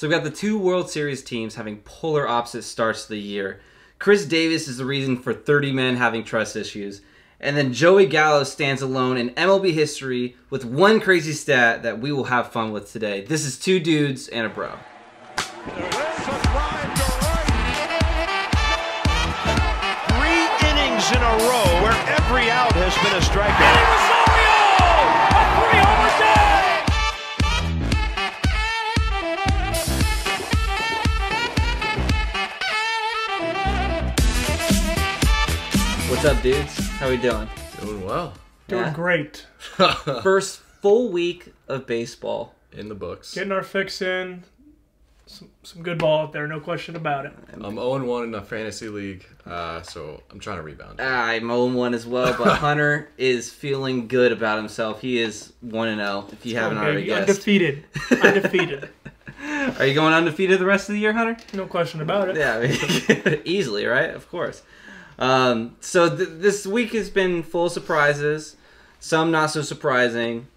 So we've got the two World Series teams having polar opposite starts to the year. Chris Davis is the reason for 30 men having trust issues. And then Joey Gallo stands alone in MLB history with one crazy stat that we will have fun with today. This is Two Dudes and a Bro. 3 innings in a row where every out has been a strikeout. What's up, dudes? How we doing? Doing well. Doing great. First full week of baseball in the books. Getting our fix in. Some good ball out there, no question about it. I'm 0-1 in a fantasy league, so I'm trying to rebound. I'm 0-1 as well, but Hunter is feeling good about himself. He is 1-0, if you haven't already guessed. Undefeated. Undefeated. Are you going undefeated the rest of the year, Hunter? No question about it. Yeah, I mean, easily, right? Of course. So this week has been full of surprises, some not so surprising,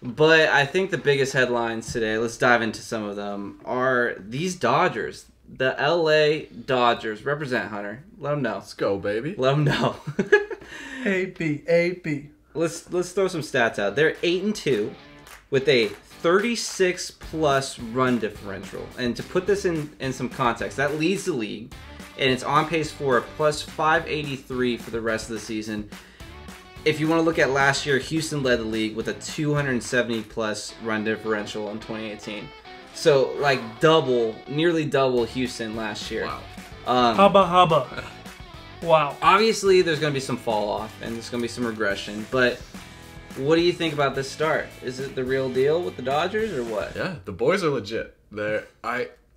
but I think the biggest headlines today, let's dive into some of them, are these Dodgers. The LA Dodgers. Represent, Hunter. Let them know. Let's go, baby. Let them know. A-B. Let's throw some stats out. They're 8-2 with a 36-plus run differential. And to put this in some context, that leads the league. And it's on pace for a plus 583 for the rest of the season. If you want to look at last year, Houston led the league with a 270-plus run differential in 2018. So, like, nearly double Houston last year. Wow. Hubba. Wow. Obviously, there's going to be some fall off, and there's going to be some regression. But what do you think about this start? Is it the real deal with the Dodgers, or what? Yeah, the boys are legit.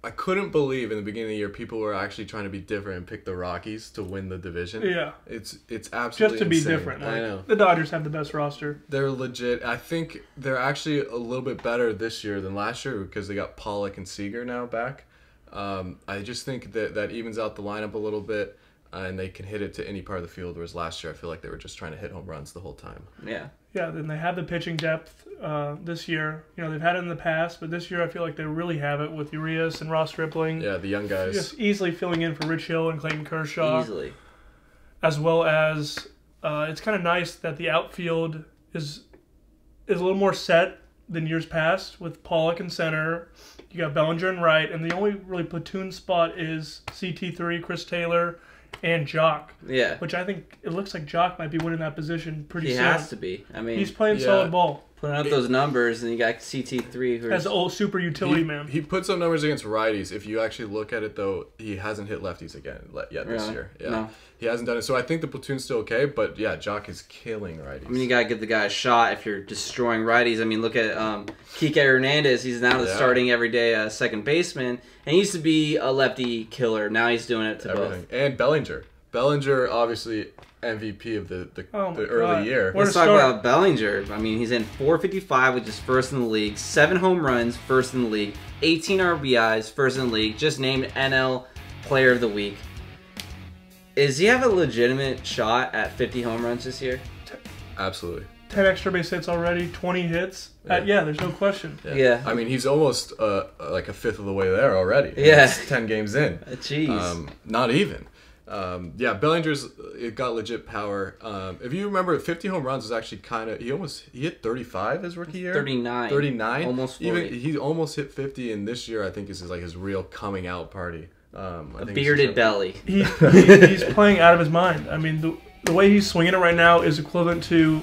I couldn't believe in the beginning of the year people were actually trying to be different and pick the Rockies to win the division. Yeah. It's absolutely just to be insane. different. I know. The Dodgers have the best roster. They're legit. I think they're actually a little bit better this year than last year because they got Pollock and Seager now back. I just think that evens out the lineup a little bit, and they can hit it to any part of the field, whereas last year I feel like they were just trying to hit home runs the whole time. Yeah. Yeah, then they have the pitching depth this year. You know, they've had it in the past, but this year I feel like they really have it with Urias and Ross Stripling. Yeah, the young guys. Just easily filling in for Rich Hill and Clayton Kershaw. Easily. As well as, it's kind of nice that the outfield is a little more set than years past with Pollock in center. You got Bellinger in right, and the only really platoon spot is CT3, Chris Taylor, and Jock. Yeah. Which I think it looks like Jock might be winning that position pretty soon. He has to be. I mean, he's playing solid ball. Putting up those numbers, and you got CT3 who's as an old super utility man. He puts up numbers against righties. If you actually look at it, though, he hasn't hit lefties yet this year. Yeah. No. He hasn't done it. So I think the platoon's still okay, but yeah, Jock is killing righties. I mean, you got to give the guy a shot if you're destroying righties. I mean, look at Kike Hernandez. He's now the starting everyday second baseman, and he used to be a lefty killer. Now he's doing it to everything. both. And Bellinger, obviously MVP of the early year. Let's talk about Bellinger. I mean, he's in 455, which is first in the league. 7 home runs, first in the league. 18 RBIs, first in the league. Just named NL Player of the Week. Does he have a legitimate shot at 50 home runs this year? Absolutely. 10 extra base hits already, 20 hits. Yeah, there's no question. Yeah. I mean, he's almost like a fifth of the way there already. Yeah. He's 10 games in. Jeez. Not even. Bellinger's got legit power. If you remember, 50 home runs is actually kind of he hit 35 his rookie year. 39. Almost 40. Even he almost hit 50, and this year I think is his real coming out party. A bearded belly. He's playing out of his mind. I mean, the way he's swinging it right now is equivalent to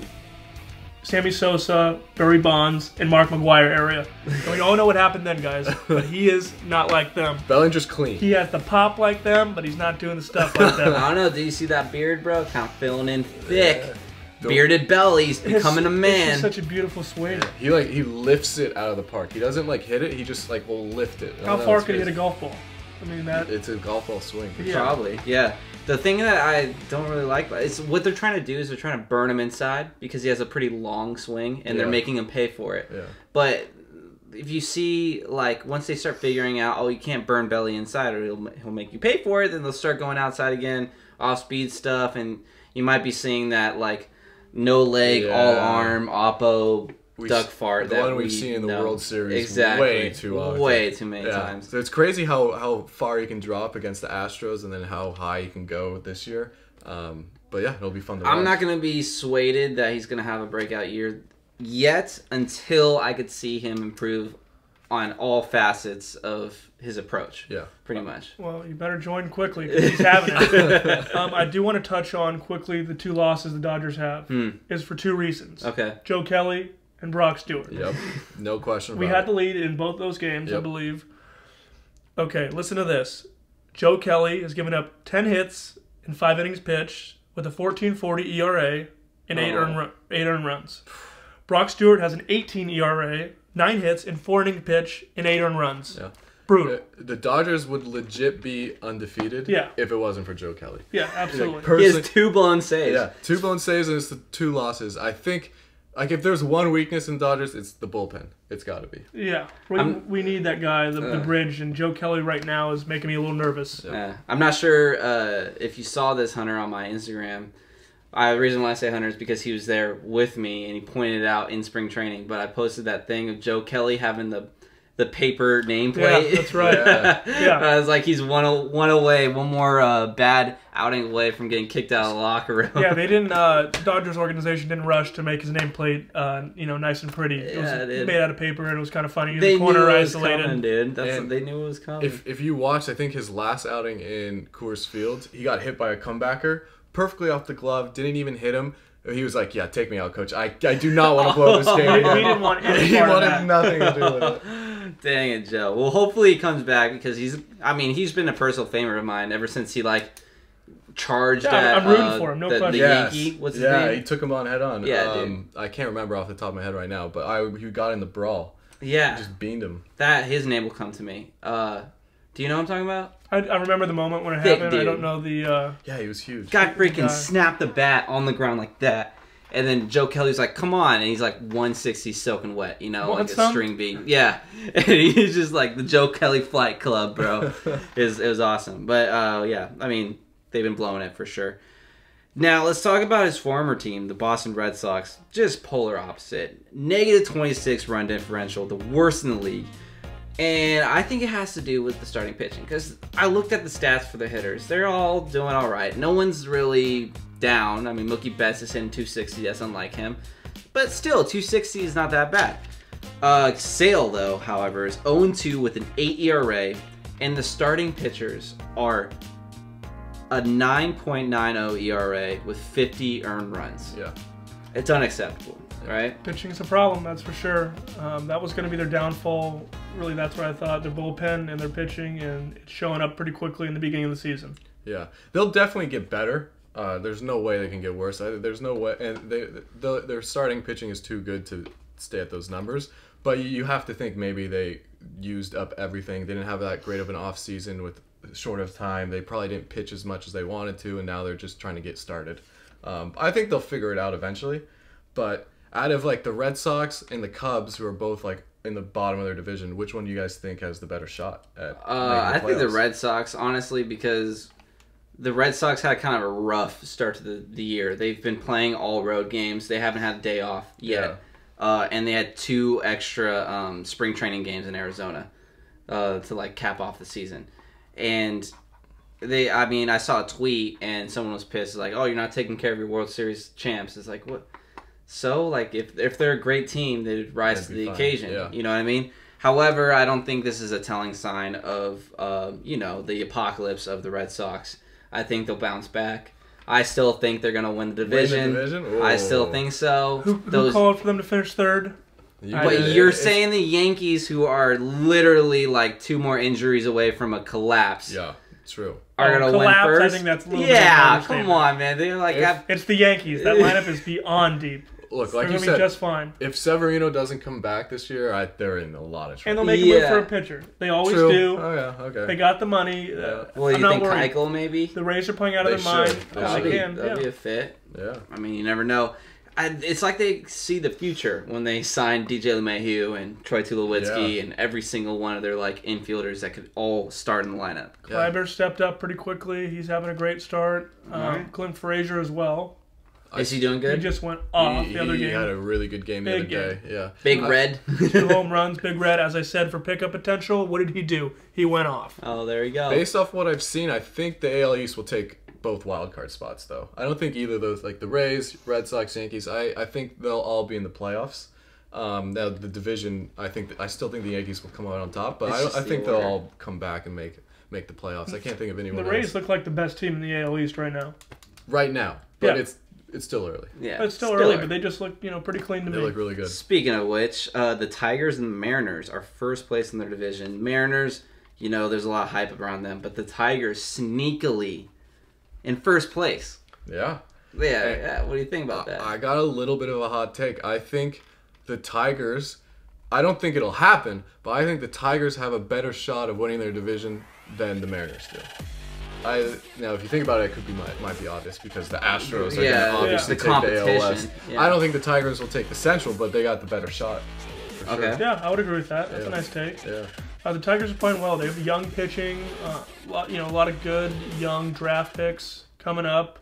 Sammy Sosa, Barry Bonds, and Mark McGwire area. And we all know what happened then, guys. But he is not like them. Bellinger's clean. He has the pop like them, but he's not doing the stuff like them. I don't know. Do you see that beard, bro? Kind of filling in thick. Yeah. Bearded belly's becoming a man. It's just such a beautiful swing. Yeah. He lifts it out of the park. He doesn't hit it. He just will lift it. How far could he hit a golf ball? I mean it's a golf ball swing. Yeah. Probably, yeah. The thing that I don't really like is what they're trying to do is they're trying to burn him inside because he has a pretty long swing, and they're making him pay for it. Yeah. But if you see, once they start figuring out, you can't burn belly inside or he'll make you pay for it, then they'll start going outside again, off-speed stuff, and you might be seeing that, no leg, all arm, oppo duck fart the that one we've seen in the World Series exactly. way too often. Way too many times. So it's crazy how far he can drop against the Astros and then how high he can go this year. But yeah, it'll be fun to watch. I'm not going to be swayed that he's going to have a breakout year yet until I could see him improve on all facets of his approach. Yeah. Pretty much. Well, you better join quickly because he's having it. I do want to touch on quickly the 2 losses the Dodgers have. Is for 2 reasons. Okay. Joe Kelly and Brock Stewart. Yep. No question about We it. had the lead in both those games, I Yep. believe. Okay, listen to this. Joe Kelly has given up 10 hits in 5 innings pitched with a 14.40 ERA and 8 earned runs. Brock Stewart has an 18 ERA, 9 hits in 4 innings pitch and 8 earned runs. Yeah. Brutal. The Dodgers would legit be undefeated if it wasn't for Joe Kelly. Yeah, absolutely. He has 2 blown saves. Yeah, 2 blown saves and it's the 2 losses. I think, like, if there's one weakness in Dodgers, it's the bullpen. It's got to be. Yeah, we need that guy, the bridge, and Joe Kelly right now is making me a little nervous. I'm not sure if you saw this, Hunter, on my Instagram. The reason why I say Hunter is because he was there with me and he pointed it out in spring training. But I posted that thing of Joe Kelly having the paper nameplate. Yeah, that's right. Yeah. I was like, he's one more bad outing away from getting kicked out of the locker room. Yeah, they didn't. The Dodgers organization didn't rush to make his nameplate, nice and pretty. It was made out of paper, and it was kind of funny. They the corner knew it was isolated. coming, dude. They knew it was coming. If you watch, I think his last outing in Coors Field, he got hit by a comebacker perfectly off the glove. Didn't even hit him. He was like, "Yeah, take me out, coach. I do not want to blow this game." We didn't want any He part of wanted that. nothing to do with it. Dang it, Joe. Well, hopefully he comes back because he's been a personal favorite of mine ever since he charged at I'm rooting for him, no question. the Yankee. What's his name? He took him on head on. Yeah, dude. I can't remember off the top of my head right now, but he got in the brawl. Yeah. He just beamed him. His name will come to me. Do you know what I'm talking about? I remember the moment when it Thick happened. dude. I don't know the. Yeah, he was huge. Guy freaking guy. snapped the bat on the ground like that. And then Joe Kelly's like, come on. And he's like 160 soaking wet, like a string bean. Yeah. And he's just like the Joe Kelly Flight Club, bro. It was awesome. But, yeah, I mean, they've been blowing it for sure. Now, let's talk about his former team, the Boston Red Sox. Just polar opposite. Negative 26 run differential, the worst in the league. And I think it has to do with the starting pitching. Because I looked at the stats for the hitters. They're all doing all right. No one's really down. I mean, Mookie Betts is hitting 260. That's unlike him. But still, 260 is not that bad. Sale, though, however, is 0-2 with an 8 ERA. And the starting pitchers are a 9.90 ERA with 50 earned runs. Yeah. It's unacceptable, right? Pitching's a problem, that's for sure. That was going to be their downfall. Really, that's what I thought. Their bullpen and their pitching, and it's showing up pretty quickly in the beginning of the season. Yeah. They'll definitely get better. There's no way they can get worse. There's no way. And their starting pitching is too good to stay at those numbers. But you have to think maybe they used up everything. They didn't have that great of an off season with short of time. They probably didn't pitch as much as they wanted to, and now they're just trying to get started. I think they'll figure it out eventually. But out of the Red Sox and the Cubs, who are both in the bottom of their division, which one do you guys think has the better shot at I think the playoffs? Red Sox, honestly, because the Red Sox had kind of a rough start to the year. They've been playing all road games. They haven't had a day off yet. Yeah. And they had 2 extra spring training games in Arizona to cap off the season. And I saw a tweet and someone was pissed, like, oh, you're not taking care of your World Series champs. It's like, what? So, if they're a great team, they'd rise to the occasion. Yeah. You know what I mean? However, I don't think this is a telling sign of, the apocalypse of the Red Sox. I think they'll bounce back. I still think they're going to win the division. I still think so. Who called for them to finish third? But you're saying the Yankees, who are literally 2 more injuries away from a collapse, Yeah, true. are going to win first? I think that's a little bit of an come understatement. on, man. They're It's the Yankees. That lineup is beyond deep. Look, They're like you going to be said, just fine. if Severino doesn't come back this year, they're in a lot of And trouble. they'll make a move for a pitcher. They always True. do. Oh, yeah, okay. They got the money. Well, I'm you not think worried. Keuchel maybe? The Rays are playing out of They their mind. should. They They should. can. That'd be Yeah. a fit. Yeah. I mean, you never know. It's like they see the future when they signed DJ LeMahieu and Troy Tulowitzki and every single one of their infielders that could all start in the lineup. Kleiber stepped up pretty quickly. He's having a great start. Right. Clint Frazier as well. Is he doing good? He just went off the other He game. had a really good game the other day. Yeah. Big Red. 2 home runs, Big Red. As I said, for pickup potential, what did he do? He went off. Oh, there you go. Based off what I've seen, I think the AL East will take both wild card spots, though. I don't think either of those, like the Rays, Red Sox, Yankees, I think they'll all be in the playoffs. Now the division, I still think the Yankees will come out on top, but I think they'll all come back and make the playoffs. I can't think of anyone The Rays else. look like the best team in the AL East right now. Right now, but Yeah. it's still early. Yeah, It's still early, but they just look pretty clean to They me. look really good. Speaking of which, the Tigers and the Mariners are first place in their division. Mariners, there's a lot of hype around them, but the Tigers sneakily in first place. Yeah. Yeah. What do you think about that? I got a little bit of a hot take. I think the Tigers, I don't think it'll happen, but I think the Tigers have a better shot of winning their division than the Mariners do. Now, if you think about it, might be obvious because the Astros are going to obviously the take the AL competition. West. Yeah. I don't think the Tigers will take the Central, but they got the better shot. For sure. Okay. Yeah, I would agree with that. That's a Yeah. nice take. Yeah. The Tigers are playing well. They have young pitching, a lot of good young draft picks coming up.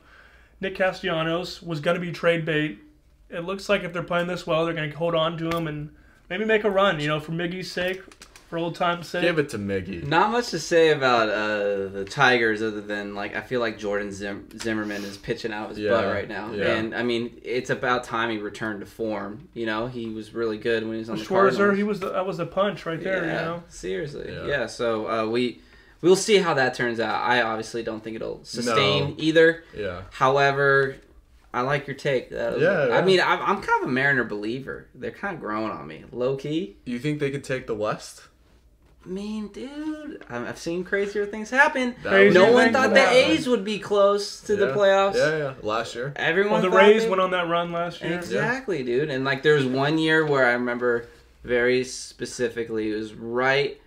Nick Castellanos was going to be trade bait. It looks like if they're playing this well, they're going to hold on to him and maybe make a run, for Miggy's sake, for old time's sake. Give it to Miggy. Not much to say about the Tigers other than, I feel like Jordan Zimmerman is pitching out of his butt right now. Yeah. And, it's about time he returned to form. He was really good when he was on the Schwarzer, Cardinals. that was a punch right there, Yeah, seriously. Yeah. Yeah, so we'll see how that turns out. I obviously don't think it'll sustain either. Yeah. However, I like your take. Yeah. I'm kind of a Mariner believer. They're kind of growing on me. Low key. You think they could take the West? Dude, I've seen crazier things happen. Crazy No one things thought have the happened. A's would be close to the playoffs. Yeah. Last year. Everyone the thought Rays they- went on that run last year. Exactly, dude. And there was one year where I remember very specifically, it was right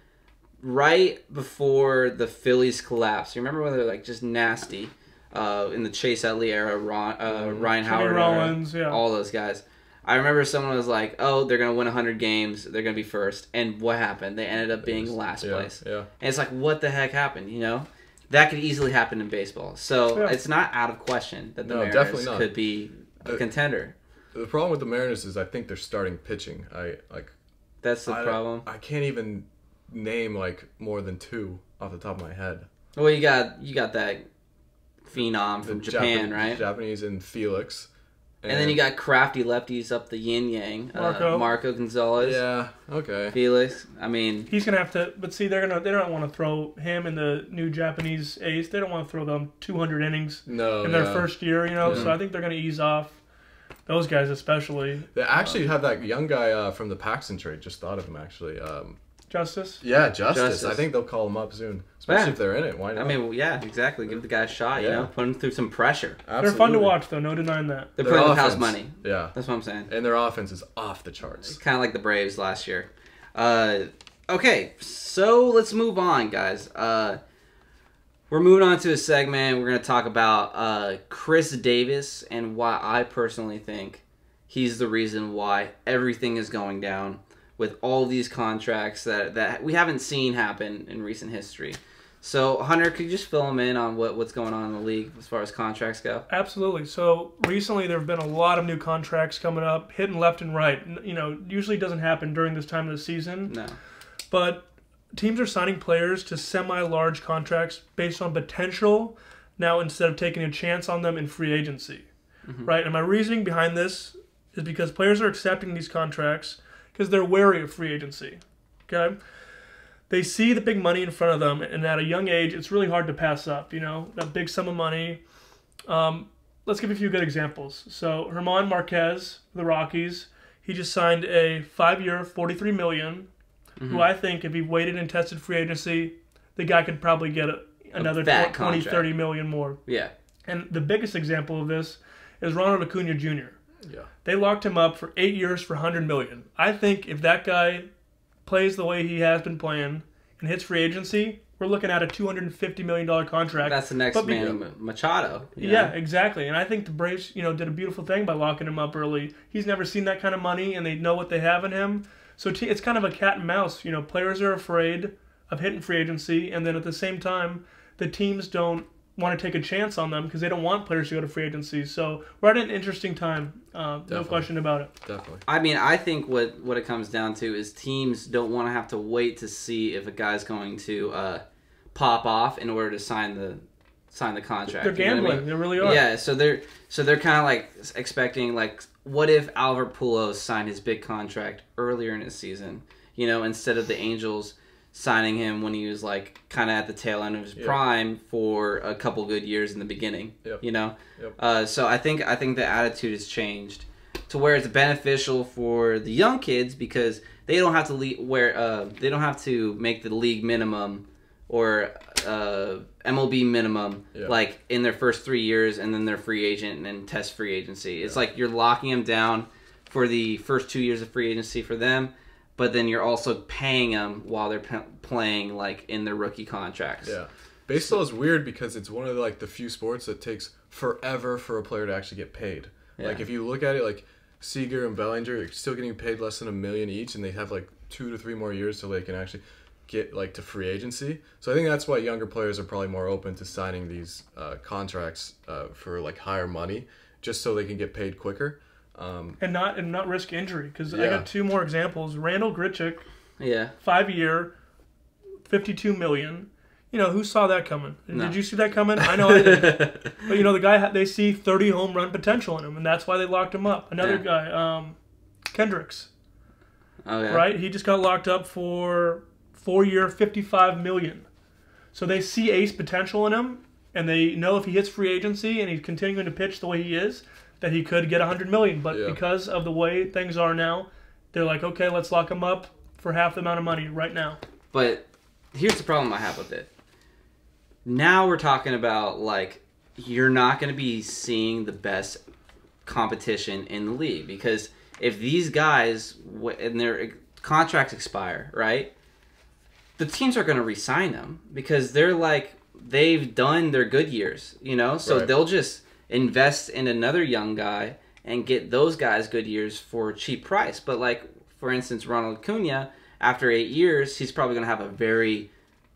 before the Phillies collapsed. You remember when they were just nasty in the Chase Utley era, Ryan Howard Rollins, era, yeah. all those guys. I remember someone was like, "Oh, they're gonna win 100 games. They're gonna be first." And what happened? They ended up being last place. Yeah. And it's like, what the heck happened? That could easily happen in baseball. So it's not out of question that the No, Mariners definitely not. could be a contender. The problem with the Mariners is I think they're starting pitching. That's the problem. I can't even name more than two off the top of my head. Well, you got that phenom from Japan, right? Japanese and Felix. And then you got crafty lefties up the yin yang. Marco Gonzalez. Yeah. Okay. Felix. He's gonna have to, but see, they don't want to throw him and the new Japanese ace. They don't want to throw them 200 innings in their first year, So I think they're gonna ease off those guys especially. They actually have that young guy from the Paxton trade. Just thought of him actually. Justice. Yeah, Justice. I think they'll call him up soon, especially if they're in it. Why not? Exactly. Give the guy a shot. Yeah. Put him through some pressure. Absolutely. They're fun to watch, though. No denying that. They're Their playing with offense, house money. Yeah. That's what I'm saying. And their offense is off the charts. Kind of like the Braves last year. Okay, so let's move on, guys. We're moving on to a segment. We're going to talk about Chris Davis and why I personally think he's the reason why everything is going down with all these contracts that we haven't seen happen in recent history. So, Hunter, could you just fill them in on what's going on in the league as far as contracts go? Absolutely. So, recently there have been a lot of new contracts coming up, hitting left and right. Usually doesn't happen during this time of the season. No. But teams are signing players to semi-large contracts based on potential now instead of taking a chance on them in free agency. Mm-hmm. Right? And my reasoning behind this is because players are accepting these contracts because they're wary of free agency. Okay? They see the big money in front of them, and at a young age, it's really hard to pass up, that big sum of money. Let's give a few good examples. So, German Marquez, the Rockies, he just signed a 5-year, $43 million, who I think if he waited and tested free agency, the guy could probably get another 20, 30 million more. Yeah. And the biggest example of this is Ronald Acuna Jr. Yeah. They locked him up for 8 years for $100 million. I think if that guy plays the way he has been playing and hits free agency, we're looking at a $250 million contract. That's the next man, Machado. Yeah, exactly. And I think the Braves, did a beautiful thing by locking him up early. He's never seen that kind of money, and they know what they have in him. So it's kind of a cat and mouse. Players are afraid of hitting free agency, and then at the same time, the teams don't want to take a chance on them because they don't want players to go to free agency. So we're at an interesting time. No question about it. Definitely. I mean, I think what it comes down to is teams don't want to have to wait to see if a guy's going to pop off in order to sign the contract. They're gambling. You know what I mean? They really are. Yeah, so they're kind of like expecting, like, what if Albert Pujols signed his big contract earlier in his season? You know, instead of the Angels signing him when he was like kind of at the tail end of his prime for a couple good years in the beginning. You know, so I think the attitude has changed to where it's beneficial for the young kids because they don't have to they don't have to make the league minimum or MLB minimum like in their first 3 years and then they're free agent and then test free agency. It's like you're locking them down for the first 2 years of free agency for them. But then you're also paying them while they're playing like in their rookie contracts. Yeah, baseball is weird because it's one of the few sports that takes forever for a player to actually get paid. Yeah. Like if you look at it, like Seager and Bellinger are still getting paid less than $1 million each, and they have like 2 to 3 more years till they can actually get like to free agency. So I think that's why younger players are probably more open to signing these contracts for like higher money, just so they can get paid quicker. And not risk injury because I got 2 more examples. Randall Grichuk, 5-year, $52 million. You know, who saw that coming? No. Did you see that coming? I know I did. But you know, the guy, they see 30 home run potential in him, and that's why they locked him up. Another guy, Kendricks. Oh yeah. Right, he just got locked up for 4-year, $55 million. So they see ace potential in him, and they know if he hits free agency and he's continuing to pitch the way he is, that he could get $100 million, but because of the way things are now, they're like, okay, let's lock him up for half the amount of money right now. But here's the problem I have with it. Now we're talking about like you're not going to be seeing the best competition in the league because if these guys and their contracts expire, right? The teams are going to re-sign them because they're like they've done their good years, you know, so they'll just invest in another young guy and get those guys good years for a cheap price. But like, for instance, Ronald Acuna, after 8 years, he's probably going to have a very,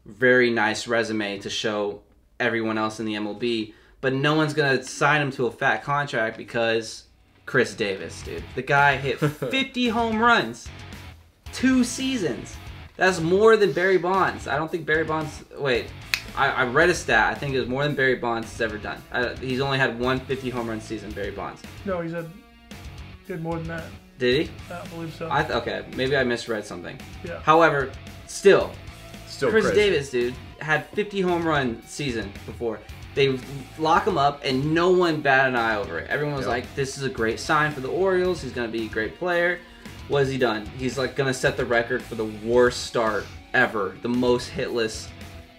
very nice resume to show everyone else in the MLB. But no one's going to sign him to a fat contract because Chris Davis, dude. The guy hit 50 home runs 2 seasons. That's more than Barry Bonds. I don't think Barry Bonds... Wait... I read a stat. I think it was more than Barry Bonds has ever done. He's only had 1 50 home run season, Barry Bonds. No, he did more than that. Did he? I believe so. Okay, maybe I misread something. Yeah. However, still Chris crazy. Davis, dude, had 50 home run season before. They lock him up, and no one bat an eye over it. Everyone was like, this is a great sign for the Orioles. He's going to be a great player. What has he done? He's like going to set the record for the worst start ever, the most hitless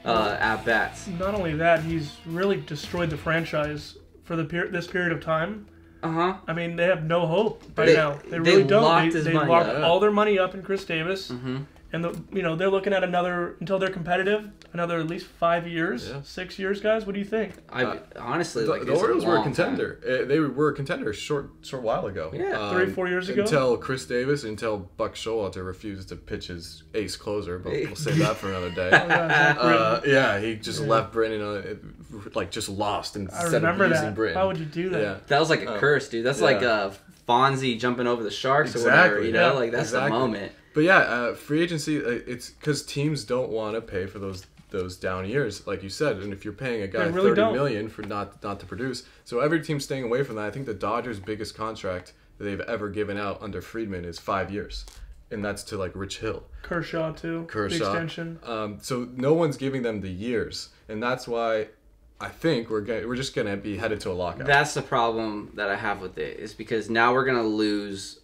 at bats. Not only that, he's really destroyed the franchise for this period of time. I mean, they have no hope right now. They really don't. They locked all their money up in Chris Davis, and they're looking at until they're competitive, another at least 5 years, 6 years, guys. What do you think? Honestly, the Orioles were a contender. They were a contender a short while ago. Yeah, 3-4 years ago. Until Chris Davis, until Buck Showalter refused to pitch his ace closer, but we'll save that for another day. He just left Britton, just lost instead of using Britton. Why would you do that? Yeah. That was like a curse, dude. That's like Fonzie jumping over the Sharks or whatever. You know, like that's the moment. But free agency, it's because teams don't want to pay for those down years, like you said. And if you're paying a guy $30 million for not to produce, so every team's staying away from that. I think the Dodgers' biggest contract that they've ever given out under Friedman is 5 years, and that's to like Rich Hill, Kershaw too, the extension. So no one's giving them the years, and that's why I think we're just gonna be headed to a lockout. That's the problem that I have with it, is because now we're gonna lose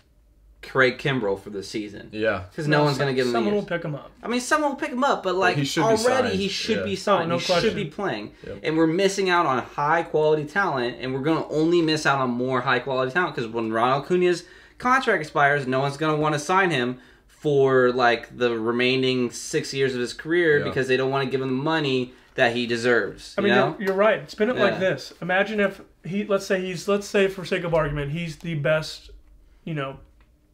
Craig Kimbrell for the season. Yeah. Because no one's going to give him Someone will pick him up. I mean, someone will pick him up, but like he should he should be signed. He should be playing. Yep. And we're missing out on high-quality talent, and we're going to only miss out on more high-quality talent because when Ronald Acuna's contract expires, no one's going to want to sign him for like the remaining 6 years of his career because they don't want to give him the money that he deserves. I mean, you're right. Spin it like this. Imagine if let's say for sake of argument, he's the best,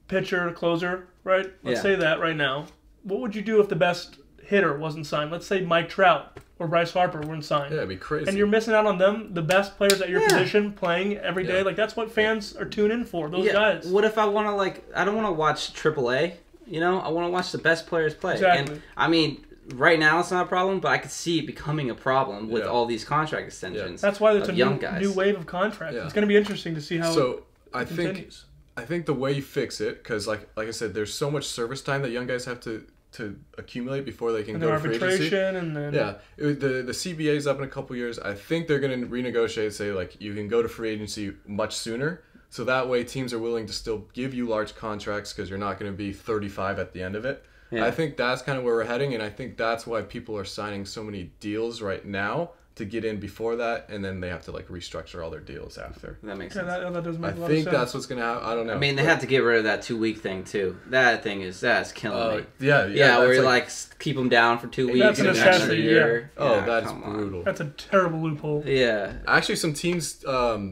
pitcher, closer, right? Let's say that right now. What would you do if the best hitter wasn't signed? Let's say Mike Trout or Bryce Harper weren't signed. Yeah, it'd be crazy. And you're missing out on them, the best players at your position, playing every day. Like, that's what fans are tuned in for, those guys. What if I want to, I don't want to watch AAA, you know? I want to watch the best players play. Exactly. And, I mean, right now it's not a problem, but I could see it becoming a problem with all these contract extensions. That's why there's a young guys. new wave of contracts. It's going to be interesting to see how it continues. I think the way you fix it, because like I said, there's so much service time that young guys have to accumulate before they can go to free agency. And then the CBA's up in a couple years. I think they're going to renegotiate, say like you can go to free agency much sooner, so that way teams are willing to still give you large contracts because you're not going to be 35 at the end of it. I think that's kind of where we're heading, and I think that's why people are signing so many deals right now to get in before that, and then they have to restructure all their deals after. That makes sense. That does make a lot of sense. I think that's what's gonna happen. I don't know. I mean, they have to get rid of that 2-week thing too. That's killing me. Yeah. Where you keep them down for 2 weeks. That's a necessity. Year. Oh, that is brutal. That's a terrible loophole. Yeah. Actually, some teams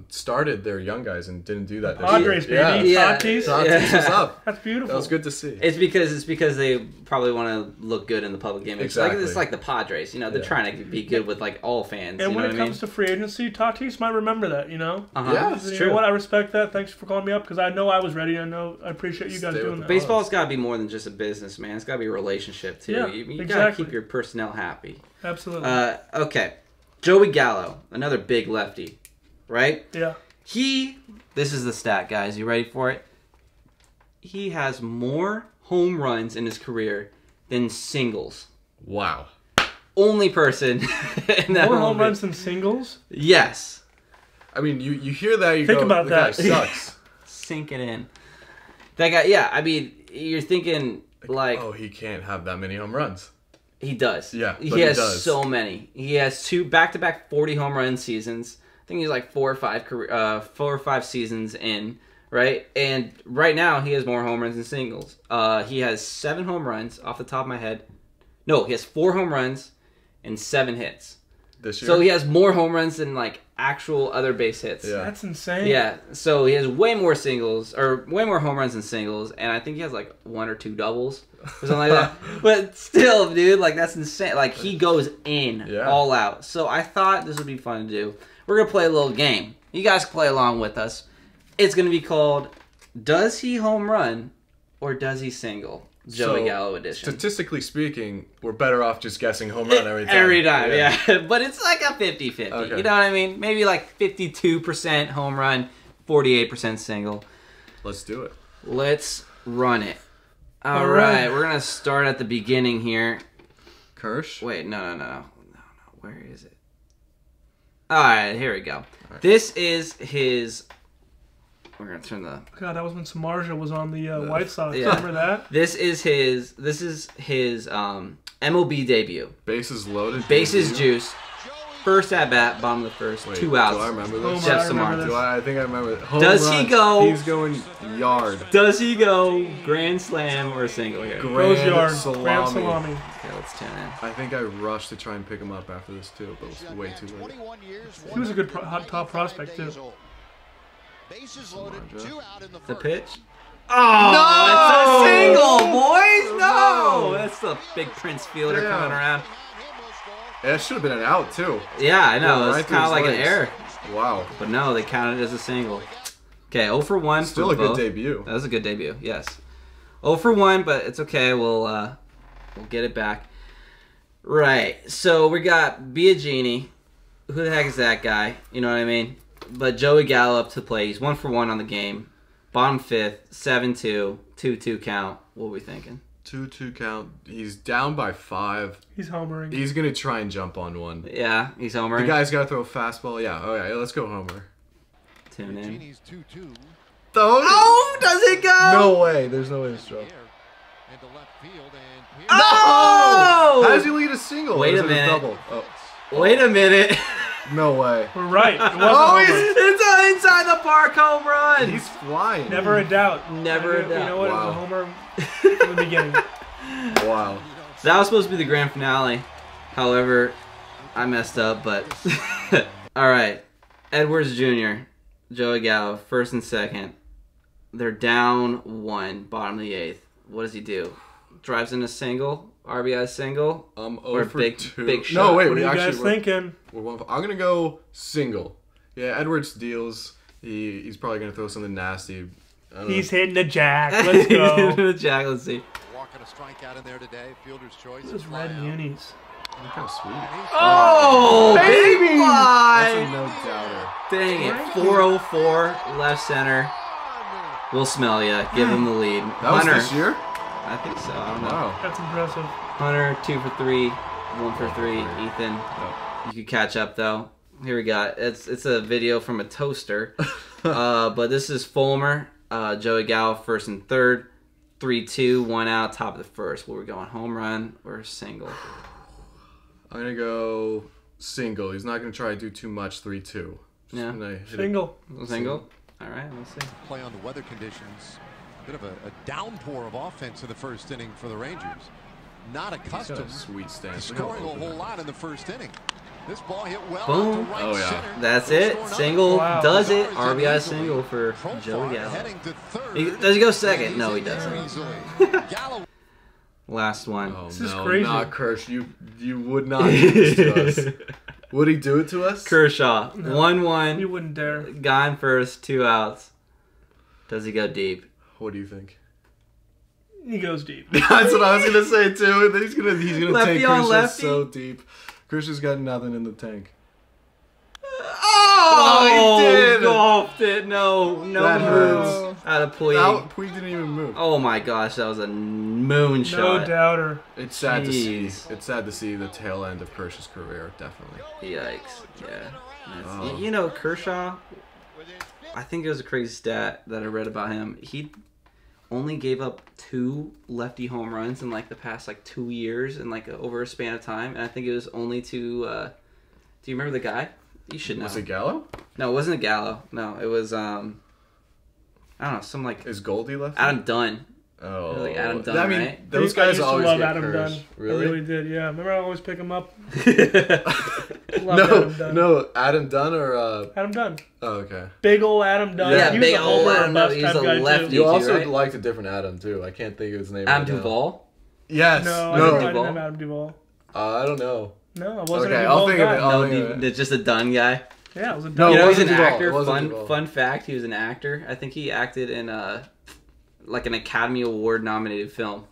started their young guys and didn't do that. Padres, baby. Tatis. Tatis was up. That's beautiful. That was good to see. It's because they probably want to look good in the public image. Exactly. It's like the Padres. You know, they're trying to be good with all fans. And you know when what it comes to free agency, Tatis might remember that, you know? Yeah, it's You true. know what? I respect that. Thanks for calling me up because I know I was ready. I appreciate you guys doing that. Baseball's got to be more than just a business, man. It's got to be a relationship, too. Yeah, You got to keep your personnel happy. Absolutely. Okay. Joey Gallo, another big lefty, right? Yeah. This is the stat, guys. You ready for it? He has more home runs in his career than singles. Wow. Only person in that More home runs than singles? Yes. I mean, you hear that, you Think go, about the guy that. sucks. Sink it in. That guy, yeah, I mean, you're thinking, oh, he can't have that many home runs. He does. Yeah, he but has he does. so many. He has 2 back-to-back 40 home run seasons. I think he's 4 or 5 seasons in, right? And right now he has more home runs than singles. He has 7 home runs off the top of my head. No, he has 4 home runs and 7 hits. This year? So he has more home runs than actual other base hits. Yeah. That's insane. Yeah, so he has way more home runs than singles, and I think he has 1 or 2 doubles or something like that. But still, dude, that's insane. He goes in all out. So I thought this would be fun to do. We're gonna play a little game. You guys can play along with us. It's gonna be called "Does he home run or does he single?" Joey Gallo edition. Statistically speaking, we're better off just guessing home run every time. Every time, yeah. But it's a 50-50. Okay. You know what I mean? Maybe 52% home run, 48% single. Let's do it. Let's run it. All right. We're going to start at the beginning here. Kirsch? Wait, no. Where is it? All right, here we go. Right. This is his... We're going to turn the... God, that was when Samardzija was on the White Sox. Yeah. Remember that? This is his MLB debut. Bases loaded. Bases juice. First at bat, bottom of the first, 2 outs. Do I remember this? Jeff Samardzija. I think I remember it. Does he go? He's going yard. Does he go grand slam or single here? Goes yard. Salami. Grand salami. Okay, let's tune in. I think I rushed to try and pick him up after this too, but it was way too late. He was a good top prospect too. The pitch. Oh, no! It's a single, boys! No! That's the big Prince fielder coming around. Yeah, it should have been an out, too. Yeah, I know. Right it's kind of like an error. Wow. But no, they counted it as a single. Okay, 0 for 1. Still a good debut. That was a good debut, yes. 0 for 1, but it's okay. We'll get it back. Right, so we got Biagini. Who the heck is that guy? You know what I mean? But Joey Gallo up to play. He's 1 for 1 on the game. Bottom 5th, 7-2, 2-2 count. What are we thinking? 2-2 count. He's down by 5. He's homering. He's going to try and jump on one. Yeah, he's homering. The guy's got to throw a fastball. Yeah, okay, let's go homer. Tune in. Oh, does it go? No way. There's no way to throw. Oh! How does he lead a single? Wait a minute. Wait a minute. No way. We're right. It wasn't it's an inside the park home run. He's flying. Never a doubt. Never a doubt. You know what? Wow. It was a homer from the beginning. Wow. That was supposed to be the grand finale. However, I messed up, but... All right. Edwards Jr., Joey Gallo, 1st and 2nd. They're down 1, bottom of the 8th. What does he do? Drives in a single RBI single? I'm Or 0 for big 2. big shot? No, wait. What are We you actually guys thinking? I'm gonna go single. Yeah, Edwards deals. He's probably gonna throw something nasty. I don't He's know. hitting the jack. Let's go. Jack, let's see. Walking a strikeout in there today. Fielder's choice. Those red unis. Kind of sweet. Oh, big That's a fly! no doubter. Dang it. 404, left center. We'll smell ya. Give him the lead. That was Hunter. this year? I think so. I don't know. Wow. That's impressive. Hunter, 2 for 3, 1 for 3. Ethan, you could catch up though. Here we got. It's a video from a toaster. But this is Fulmer, Joey Gallo, first and third. 3-2, 1 out, top of the first. Where we going? Home run or single? I'm gonna go single. He's not gonna try to do too much. 3-2. Yeah. Single. Single? All right, let's see. Play on the weather conditions. A bit of a downpour of offense in the first inning for the Rangers. Not He's got accustomed a sweet to stance. scoring a whole lot in the first inning. This ball hit well Boom. out to right Oh, yeah. center. That's First it. score, nothing. Single Wow. does it. Dodgers RBI easily. single for Profar Joey Gallo. heading to third. Does he go And second? he's No, he in there doesn't. easily. Gallo. Last one. Oh, This is no, crazy. not Kirsch. You would not do this to us. Would he do it to us? Kershaw, No. 1-1. You wouldn't dare. Gone first, 2 outs. Does he go deep? What do you think? He goes deep. That's what I was gonna say too. He's gonna Lefty take on Kirsch lefty? so deep. Kirsch has got nothing in the tank. Oh, he did! Golfed it. No That moves. hurts. Out of Puig. Puig didn't even move. Oh my gosh, that was a moonshot. No doubter. It's sad to see. Jeez. It's sad to see the tail end of Kirsch's career. Definitely. Yikes. Yeah. That's- Oh. You know, Kershaw, I think it was a crazy stat that I read about him. He only gave up 2 lefty home runs in like the past 2 years in over a span of time. And I think it was only to, do you remember the guy? You should know. Was it Gallo? No, it wasn't a Gallo. No, it was, I don't know, some Is Goldie left? Adam Dunn. Oh, Really, Adam Dunn, I mean, right? those I guys used to always love get Adam Kirsch. Dunn. Really? I really did, yeah. Remember I always pick him up? Loved No, Adam Dunn. no, Adam Dunn or Adam Dunn. oh, okay. Big ol' Adam Dunn. Yeah, he was big a ol' homer Adam bust Dunn. He's type a guy lefty. too. You too, also right? liked a different Adam too. I can't think of his name. Adam right now. Duvall. Yes. No, I No. didn't Duvall. have Adam Duvall. I don't know. No, I wasn't Okay, a I'll Duvall think of guy. it. I'll No, think of it. just a Dunn guy. Yeah, it was a No, Dunn. You it know, he's wasn't an Duvall. actor. It wasn't Duvall. Fun fact, he was an actor. I think he acted in an Academy Award nominated film.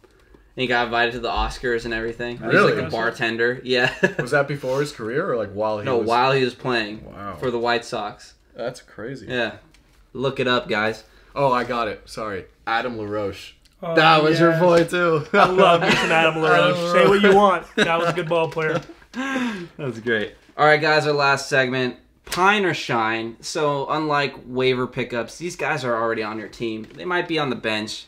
And he got invited to the Oscars and everything. He was Really? like a bartender. Yeah. Was that before his career or like while he No, was? while he was playing Wow. for the White Sox. That's crazy. Yeah. Look it up, guys. Oh, I got it. Sorry. Adam LaRoche. Oh, That was your yes. boy too. I love me some Adam LaRoche. Adam Say what you want. That was a good ball player. That's great. All right, guys, our last segment. Pine or shine. So, unlike waiver pickups, these guys are already on your team. They might be on the bench,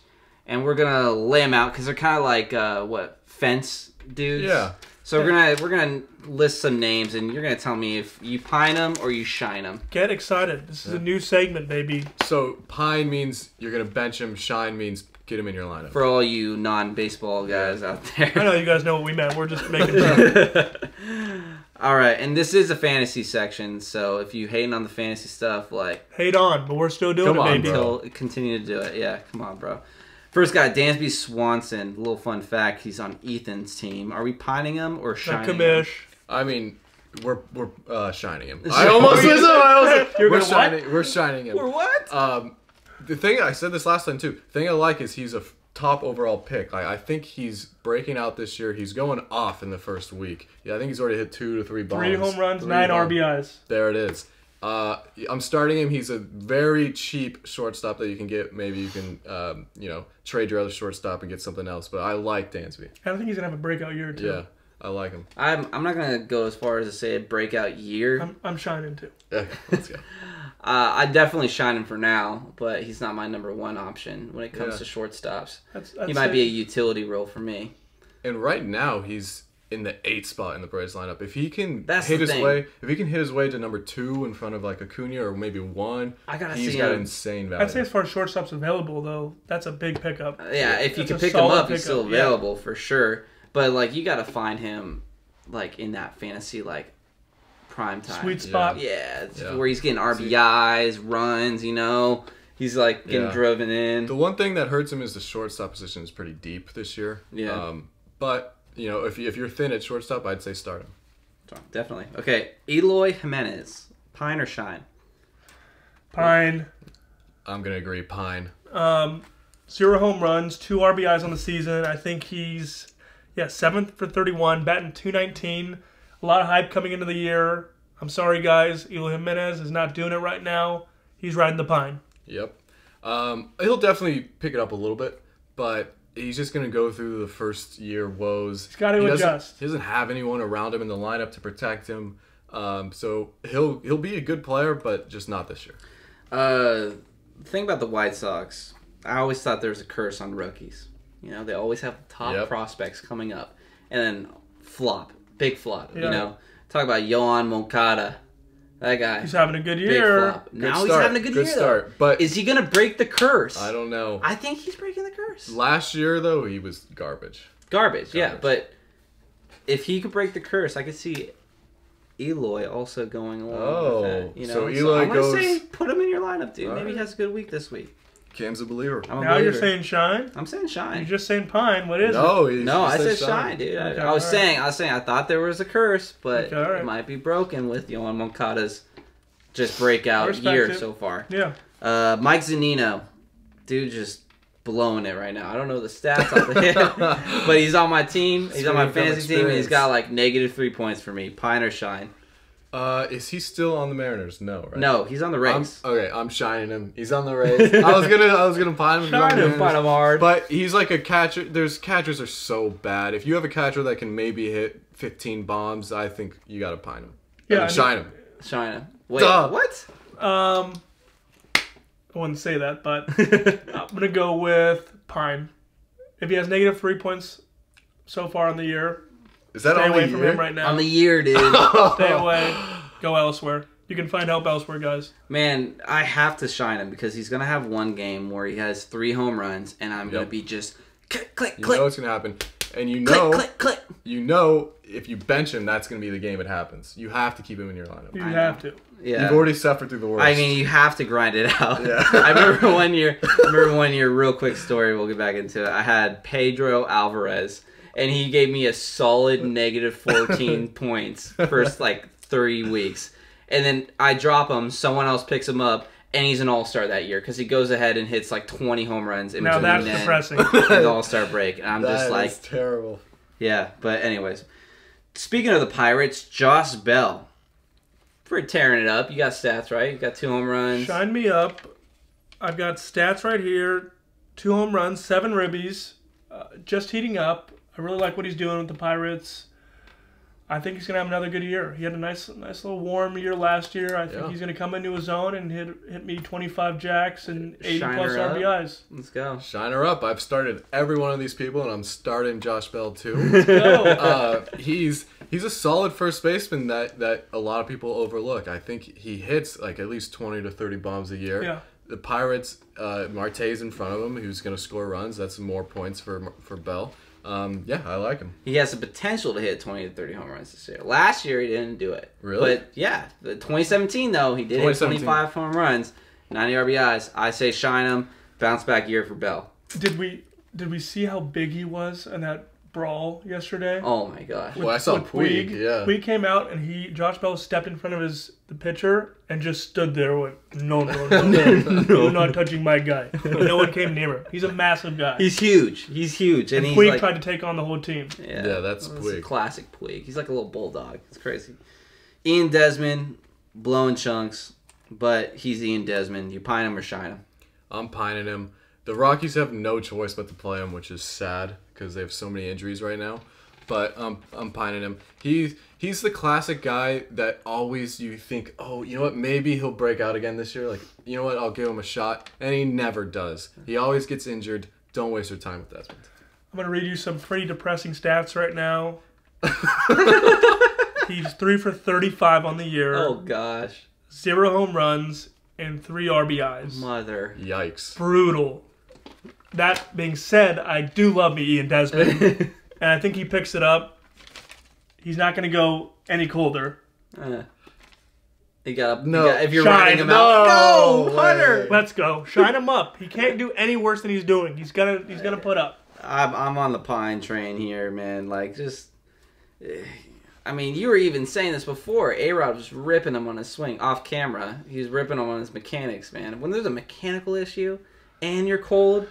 and we're gonna lay them out because they're kind of like fence dudes. Yeah. So we're gonna list some names, and you're gonna tell me if you pine them or you shine them. Get excited. This is a new segment, baby. So pine means you're gonna bench him. Shine means get him in your lineup. For all you non-baseball guys out there. I know you guys know what we meant. We're just making sure. All right, and this is a fantasy section, so if you hating on the fantasy stuff, Hate on, but we're still doing Come it, on, baby. bro. continue to do it. Yeah, come on, bro. First guy, Dansby Swanson. Little fun fact: he's on Ethan's team. Are we pining him or Like shining him? Kamish. I mean, we're shining him. I almost said so. You're We're gonna shining. We're shining him. Or what? The thing I said this last time too. The thing I like is he's a top overall pick. I think he's breaking out this year. He's going off in the first week. Yeah, I think he's already hit 2 to 3 bombs. 3 home runs, 3 9 bombs. RBIs. There it is. I'm starting him. He's a very cheap shortstop that you can get. Maybe you can, trade your other shortstop and get something else. But I like Dansby. I don't think he's gonna have a breakout year too. Yeah, I like him. I'm not gonna go as far as to say a breakout year. I'm shining too. Yeah, let's go. I definitely shine him for now, but he's not my number one option when it comes Yeah. to shortstops. That's He might be a utility role for me. And right now he's in the 8th spot in the Braves lineup. If he can That's hit the his thing. way, if he can hit his way to number 2 in front of like Acuna or maybe 1, I gotta he's see got him. insane value. I'd say as far as shortstops available though, that's a big pickup. Yeah, if you That's can a pick him solid up, he's still pickup, yeah. available for sure. But you gotta find him in that fantasy prime time. Sweet spot. Yeah, it's Yeah. where he's getting RBIs, runs. He's getting Yeah. driven in. The one thing that hurts him is the shortstop position is pretty deep this year. Yeah. But if you're thin at shortstop, I'd say start him. Definitely. Okay, Eloy Jimenez, pine or shine? Pine. I'm gonna agree, pine. 0 home runs, 2 RBIs on the season. I think he's 7th for 31, batting .219. A lot of hype coming into the year. I'm sorry, guys. Eloy Jimenez is not doing it right now. He's riding the pine. Yep. He'll definitely pick it up a little bit, but he's just going to go through the first year woes. He's got to adjust. He doesn't have anyone around him in the lineup to protect him. So he'll be a good player, but just not this year. The thing about the White Sox, I always thought there was a curse on rookies. They always have top prospects coming up. And then big flop. Yeah. Talk about Yohan Moncada. That guy. He's having a good Big year. flop. Now he's having a good year, start. though. But is he going to break the curse? I don't know. I think he's breaking the curse. Last year, though, he was garbage. Garbage, yeah. But if he could break the curse, I could see Eloy also going along with that. So Eloy I'm goes... going to say put him in your lineup, dude. Maybe he has a good week this week. Cam's a believer. Now you're saying shine? I'm saying shine. You're just saying pine. What is it? I said shine, dude. Okay, I was saying I thought there was a curse, but right. it might be broken with Yohan Moncada's just breakout year so far. Yeah. Mike Zunino, dude, just blowing it right now. I don't know the stats off the hip, but he's on my team. He's on my fantasy team, and he's got like -3 points for me. Pine or shine? Is he still on the Mariners? No, right? No, he's on the Rays. I'm shining him. He's on the Rays. I was gonna pine him. Pine him hard. But he's like a catcher. Catchers are so bad. If you have a catcher that can maybe hit 15 bombs, I think you gotta pine him. Yeah, shine him. Shine him. Wait, Duh. what? I wouldn't say that, but I'm gonna go with pine. If he has -3 points so far in the year, is that stay on away the from year? him right now. On the year, dude. Stay away. Go elsewhere. You can find help elsewhere, guys. Man, I have to shine him because he's gonna have one game where he has 3 home runs, and I'm gonna be just click, click, You click. know what's gonna happen, and click, click. You know, if you bench him, that's gonna be the game it happens. You have to keep him in your lineup. You have to. Yeah. You've already suffered through the worst. I mean, you have to grind it out. Yeah. I remember one year, real quick story, we'll get back into it. I had Pedro Alvarez, and he gave me a solid -14 points first, 3 weeks. And then I drop him, someone else picks him up, and he's an all-star that year because he goes ahead and hits 20 home runs in now between that's depressing. the all-star break. And I'm just like... That's terrible. Yeah, but anyways. Speaking of the Pirates, Josh Bell. For tearing it up. You got stats, right? You got 2 home runs. Shine me up. I've got stats right here. 2 home runs, 7 ribbies. Just heating up. I really like what he's doing with the Pirates. I think he's going to have another good year. He had a nice little warm year last year. I think he's going to come into his own and hit me 25 jacks and 80-plus RBIs. Let's go. Shine her up. I've started every one of these people, and I'm starting Josh Bell, too. Let's go. He's a solid first baseman that a lot of people overlook. I think he hits at least 20 to 30 bombs a year. Yeah. The Pirates, Marte's in front of him, who's going to score runs. That's more points for Bell. I like him. He has the potential to hit 20 to 30 home runs this year. Last year, he didn't do it. Really? But, yeah, the 2017, though, he did hit 25 home runs, 90 RBIs. I say shine him, bounce back year for Bell. Did we see how big he was in that brawl yesterday? Oh, my gosh. Well, I saw Puig, yeah. Puig came out, and Josh Bell stepped in front of the pitcher and just stood there with, no, you're not touching my guy. And no one came near him. He's a massive guy. He's huge. And he's Puig tried to take on the whole team. Yeah, that's Puig. Classic Puig. He's like a little bulldog. It's crazy. Ian Desmond, blowing chunks, but he's Ian Desmond. You pine him or shine him? I'm pining him. The Rockies have no choice but to play him, which is sad because they have so many injuries right now. But I'm pining him. He's the classic guy that always you think, oh, you know what, maybe he'll break out again this year. You know what, I'll give him a shot. And he never does. He always gets injured. Don't waste your time with Desmond. I'm going to read you some pretty depressing stats right now. He's 3 for 35 on the year. Oh, gosh. 0 home runs and 3 RBIs. Mother. Yikes. Brutal. That being said, I do love me Ian Desmond, and I think he picks it up. He's not going to go any colder. If you're Shine. writing him out. No, Hunter. Let's go. Shine him up. He can't do any worse than he's doing. He's gonna put up. I'm on the Pine train here, man. Like, just, I mean, you were even saying this before. A-Rod was ripping him on his swing off camera. He was ripping him on his mechanics, man. When there's a mechanical issue and you're cold,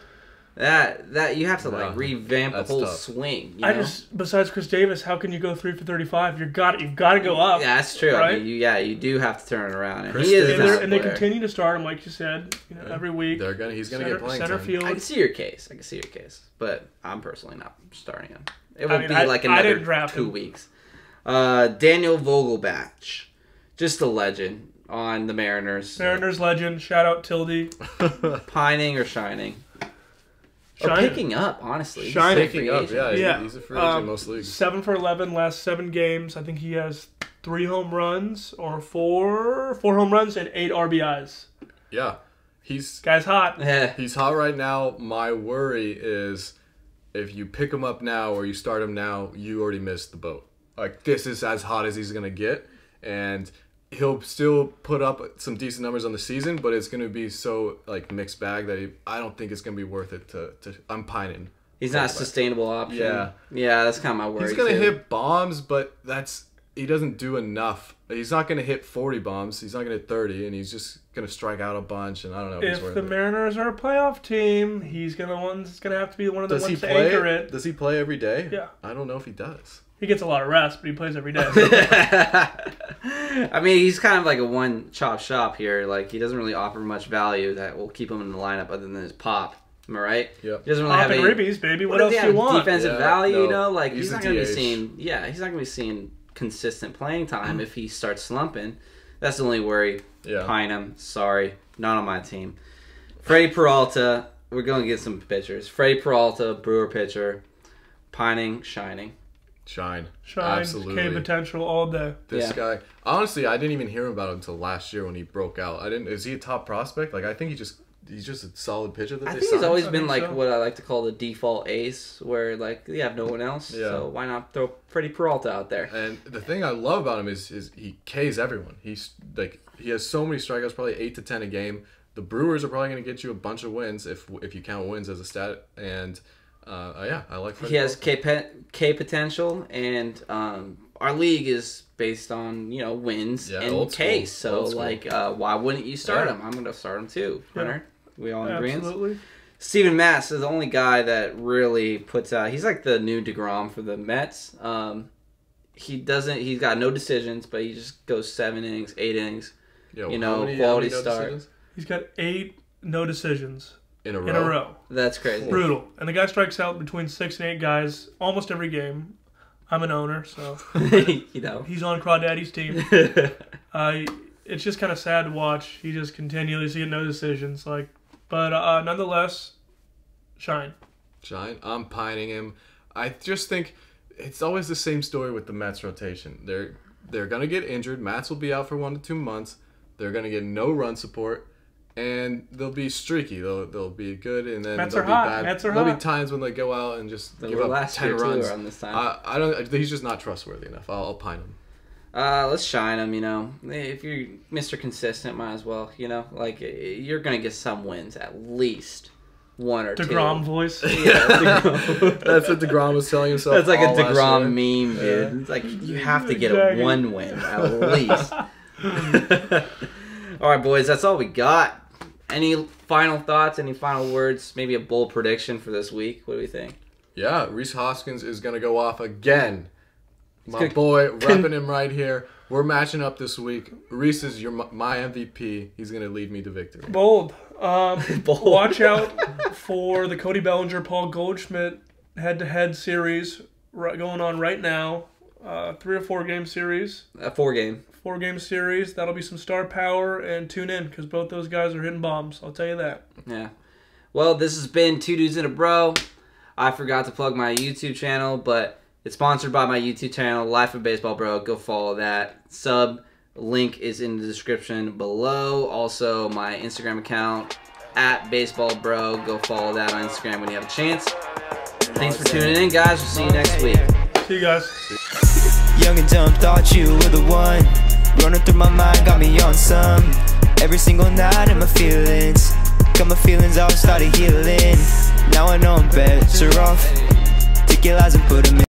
that you have to like revamp the whole swing. You know? Besides Chris Davis, how can you go 3 for 35? You've got to go up. Yeah, that's true. Right? I mean, you do have to turn it around. And and they continue to start him, like you said, every week. He's gonna get playing center time. field. I can see your case, but I'm personally not starting him. It would be like another 2 weeks. Daniel Vogelbach, just a legend on the Mariners. Mariners legend. Shout out Tildy. Pining or shining? Or picking up, honestly. Picking up, yeah. He's a free agent in most leagues. 7 for 11 last 7 games. I think he has 3 home runs or 4 home runs and 8 RBIs. Yeah. Guy's hot. Yeah. He's hot right now. My worry is if you pick him up now or you start him now, you already missed the boat. Like, this is as hot as he's going to get. And he'll still put up some decent numbers on the season, but it's going to be so like mixed bag that I don't think it's going to be worth it to I'm pining. He's not a sustainable option. Yeah, that's kind of my worry. He's going to hit bombs, but he doesn't do enough. He's not going to hit 40 bombs. He's not going to hit 30, and he's just going to strike out a bunch. And I don't know if he's worth the it. Mariners are a playoff team, he's going to have to be one of the ones to anchor it. Does he play every day? Yeah. I don't know if he does. He gets a lot of rest, but he plays every day. I mean, he's kind of like a one-chop shop here. Like, he doesn't really offer much value that will keep him in the lineup other than his pop. Am I right? Yep. He doesn't really Pop have and any ribbies, baby. What else do you want? Defensive value, no, you know? Like, he's not going to be DH. seeing... Yeah, he's not going to be seeing consistent playing time if he starts slumping. That's the only worry. Yeah. Pine him. Sorry. Not on my team. Freddie Peralta. We're going to get some pitchers. Freddie Peralta, Brewer pitcher. Pining, shining. Shine. Absolutely. K potential all day. This guy. Honestly, I didn't even hear about him until last year when he broke out. Is he a top prospect? Like, I think he's just a solid pitcher that I they think signed. he's always been like what I like to call the default ace, where like you have no one else. Yeah. So why not throw Freddie Peralta out there? And the thing I love about him is he Ks everyone. He's like he has so many strikeouts, probably 8 to 10 a game. The Brewers are probably going to get you a bunch of wins if you count wins as a stat. And I like Freddie. He has K potential, and our league is based on wins and Ks. So like, why wouldn't you start him? I'm going to start him too. Hunter, we all in agreement? Absolutely. Steven Matz is the only guy that really puts out. He's like the new DeGrom for the Mets. He's got no decisions, but he just goes 7 innings, 8 innings. Quality start. He's got 8 no decisions in a row. That's crazy. Brutal. And the guy strikes out between 6 and 8 guys almost every game. I'm an owner, so he's on Crawdaddy's team. It's just kind of sad to watch. He just continually getting no decisions. But nonetheless, shine. I'm pining him. I just think it's always the same story with the Mets rotation. They're gonna get injured. Mats will be out for 1 to 2 months. They're gonna get no run support, and they'll be streaky. They'll be good, and then Mets they'll are be hot. bad. Mets are There'll hot. be times when they go out and just give up last 10 year runs. Too, around this time. I don't. He's just not trustworthy enough. I'll pine him. Let's shine him. If you're Mr. Consistent, might as well. Like you're gonna get some wins, at least 1 or 2. DeGrom voice. Yeah, That's what DeGrom was telling himself. That's like a all last DeGrom year. meme, dude. It's like you have to get one win at least. All right, boys, that's all we got. Any final thoughts? Any final words? Maybe a bold prediction for this week? What do we think? Yeah, Rhys Hoskins is gonna go off again. My boy, repping him right here. We're matching up this week. Rhys is my MVP. He's going to lead me to victory. Bold. Watch out for the Cody Bellinger, Paul Goldschmidt head-to-head series going on right now. 3 or 4 game series. 4-game. 4-game series. That'll be some star power, and tune in because both those guys are hitting bombs. I'll tell you that. Yeah. Well, this has been 2 Dudes and a Bro. I forgot to plug my YouTube channel, but it's sponsored by my YouTube channel, Life of Baseball Bro. Go follow that. Link is in the description below. Also, my Instagram account, @BaseballBro. Go follow that on Instagram when you have a chance. Thanks for tuning in, guys. We'll see you next week. See you guys. Young and dumb, thought you were the one. Running through my mind, got me on some. Every single night in my feelings. got my feelings all started healing. Now I know I'm better off. Take your lies and put them in